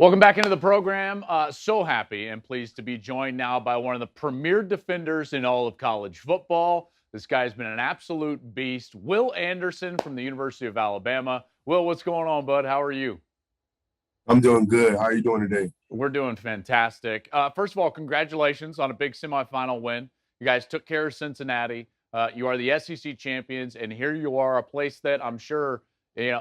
Welcome back into the program. So happy and pleased to be joined now by one of the premier defenders in all of college football. This guy's been an absolute beast. Will Anderson from the University of Alabama. Will, what's going on, bud? How are you? I'm doing good. How are you doing today? We're doing fantastic. First of all, congratulations on a big semifinal win. You guys took care of Cincinnati. You are the SEC champions, and here you are, a place that I'm sure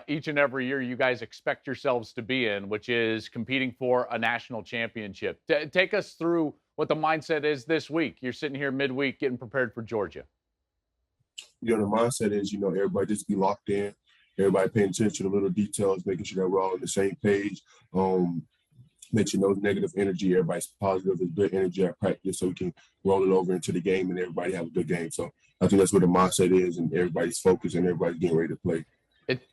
each and every year you guys expect yourselves to be in, which is competing for a national championship. Take us through what the mindset is this week. You're sitting here midweek getting prepared for Georgia. The mindset is, everybody just be locked in, everybody paying attention to little details, making sure that we're all on the same page. Mention no negative energy. Everybody's positive and good energy at practice so we can roll it over into the game and everybody have a good game. So I think that's what the mindset is, and everybody's focused and everybody's getting ready to play.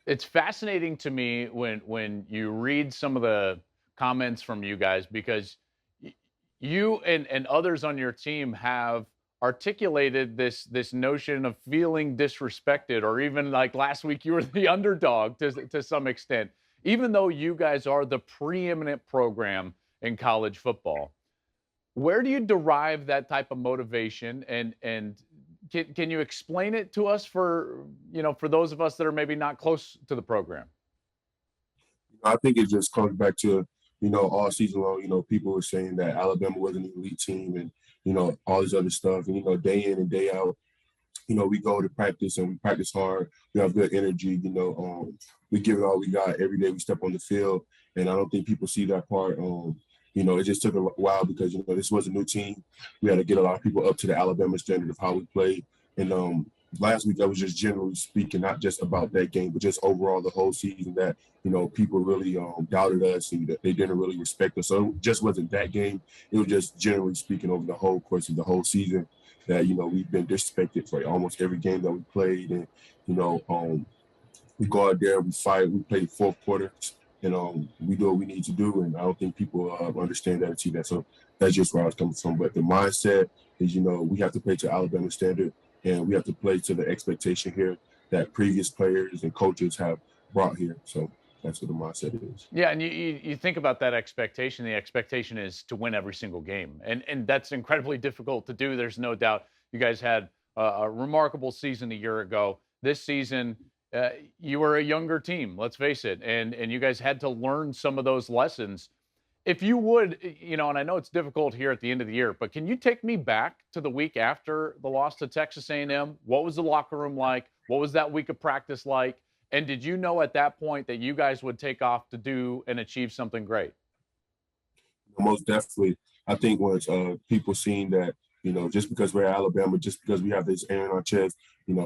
It's fascinating to me when you read some of the comments from you guys because you and others on your team have articulated this notion of feeling disrespected, or even like last week you were the underdog to some extent, even though you guys are the preeminent program in college football. Where do you derive that type of motivation, and can you explain it to us for those of us that are maybe not close to the program? I think it just comes back to, all season long, people were saying that Alabama wasn't an elite team and, all this other stuff. And, day in and day out, we go to practice and we practice hard. We have good energy, we give it all we got every day we step on the field. And I don't think people see that part. It just took a while because, this was a new team. We had to get a lot of people up to the Alabama standard of how we played. And last week, that was just generally speaking, not just about that game, but just overall the whole season that, people really doubted us and that they didn't really respect us. So it just wasn't that game. It was just generally speaking over the whole course of the whole season that, we've been disrespected for almost every game that we played. And, we go out there, we fight, we play fourth quarter, and we do what we need to do. And I don't think people understand that or see that. So that's just where I was coming from. But the mindset is, we have to play to Alabama standard, and we have to play to the expectation here that previous players and coaches have brought here. So that's what the mindset is. Yeah, and you think about that expectation. The expectation is to win every single game, and that's incredibly difficult to do. There's no doubt. You guys had a remarkable season a year ago. This season, you were a younger team. Let's face it, and you guys had to learn some of those lessons. If you would, and I know it's difficult here at the end of the year, but can you take me back to the week after the loss to Texas A&M? What was the locker room like? What was that week of practice like? And did you know at that point that you guys would take off to do and achieve something great? Most definitely. I think once people seeing that, just because we're Alabama, just because we have this air in our chest,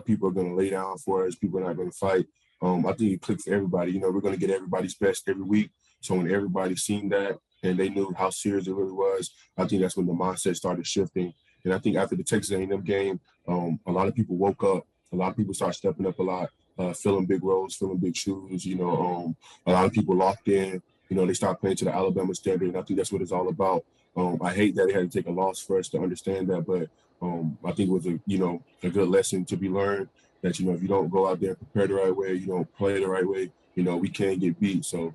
people are going to lay down for us. People are not going to fight. I think it clicked for everybody. We're going to get everybody's best every week. So when everybody seen that and they knew how serious it really was, I think that's when the mindset started shifting. And I think after the Texas A&M game, a lot of people woke up. A lot of people started stepping up a lot, filling big roles, filling big shoes. A lot of people locked in. They start playing to the Alabama standard, and I think that's what it's all about. I hate that they had to take a loss for us to understand that, but I think it was a good lesson to be learned that if you don't go out there and prepare the right way, you don't play the right way, we can get beat. So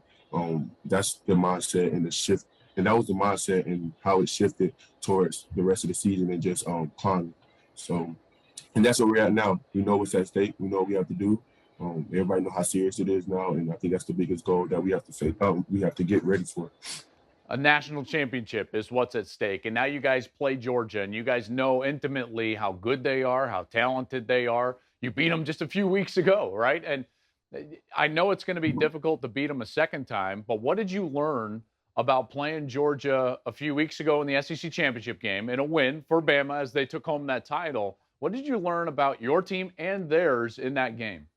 that's the mindset and the shift, and that was the mindset and how it shifted towards the rest of the season and just climbing. So, and that's where we're at now. We know what's at stake. We know what we have to do. Everybody know how serious it is now, and I think that's the biggest goal that we have to face. We have to get ready for. A national championship is what's at stake. And now you guys play Georgia, and you guys know intimately how good they are, how talented they are. You beat them just a few weeks ago, right? And I know it's going to be difficult to beat them a second time, but what did you learn about playing Georgia a few weeks ago in the SEC championship game in a win for Bama as they took home that title? What did you learn about your team and theirs in that game?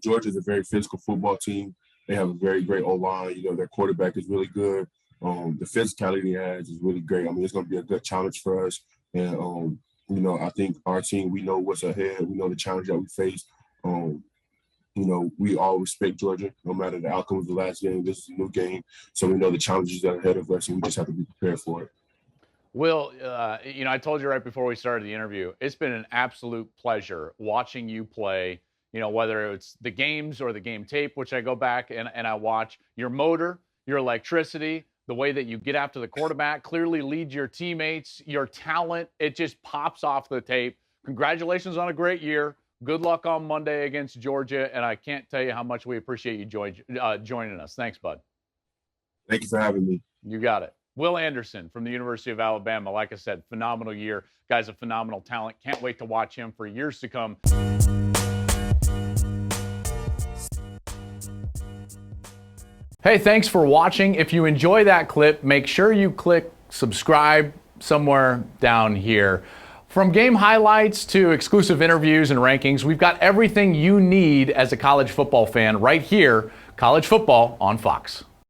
Georgia's a very physical football team. They have a very great O line. Their quarterback is really good. The physicality he has is really great. I mean, it's going to be a good challenge for us. And I think our team, we know what's ahead. We know the challenge that we face. We all respect Georgia, no matter the outcome of the last game. This is a new game, so we know the challenges that are ahead of us, and we just have to be prepared for it. Will, I told you right before we started the interview, it's been an absolute pleasure watching you play, whether it's the games or the game tape, which I go back and I watch. Your motor, your electricity, the way that you get after the quarterback, clearly lead your teammates, your talent. It just pops off the tape. Congratulations on a great year. Good luck on Monday against Georgia, and I can't tell you how much we appreciate you joining us. Thanks, bud. Thank you for having me. You got it. Will Anderson from the University of Alabama. Like I said, phenomenal year. Guy's a phenomenal talent. Can't wait to watch him for years to come. Hey, thanks for watching. If you enjoy that clip, make sure you click subscribe somewhere down here. From game highlights to exclusive interviews and rankings, we've got everything you need as a college football fan right here. College football on Fox.